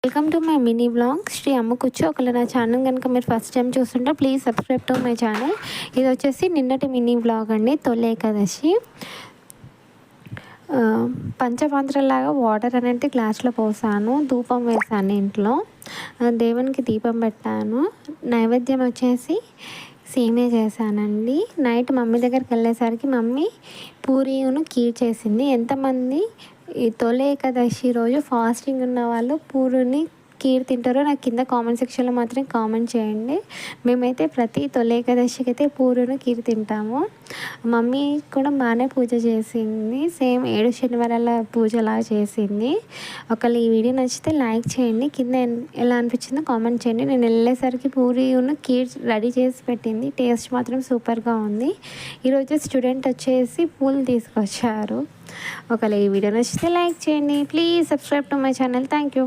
Welcome to my mini blog శ్రీ అమ్మ కూర్చో. ఒకవేళ నా ఛానల్ కనుక మీరు ఫస్ట్ టైం చూస్తుంటే please subscribe to my channel. ఇది వచ్చేసి నిన్నటి మినీ బ్లాగ్ అండి, తొలి ఏకాదశి. పంచపాత్రలాగా వాటర్ అనేది గ్లాస్లో పోసాను, ధూపం వేసాను, ఇంట్లో దేవునికి దీపం పెట్టాను. నైవేద్యం వచ్చేసి సేమే చేశానండి. నైట్ మమ్మీ దగ్గరికి వెళ్ళేసరికి మమ్మీ పూరీను కీర్ చేసింది. ఎంతమంది ఈ తొలి ఏకాదశి రోజు ఫాస్టింగ్ ఉన్న వాళ్ళు పూరిని కీర్ తింటారో నాకు కింద కామెంట్ సెక్షన్లో మాత్రం కామెంట్ చేయండి. మేమైతే ప్రతి తొలి ఏకాదశికి అయితే పూరిని కీర్ తింటాము. మమ్మీ కూడా బాగానే పూజ చేసింది, సేమ్ 7 శనివారాల పూజలా చేసింది. ఒకవేళ ఈ వీడియో నచ్చితే లైక్ చేయండి, కింద ఎలా అనిపించిందో కామెంట్ చేయండి. నేను వెళ్ళేసరికి పూరీను కీర్ రెడీ చేసి పెట్టింది, టేస్ట్ మాత్రం సూపర్గా ఉంది. ఈరోజు స్టూడెంట్ వచ్చేసి పూలు తీసుకొచ్చారు. ఒకవేళ ఈ వీడియో నచ్చితే లైక్ చేయండి, please subscribe to my channel. Thank you.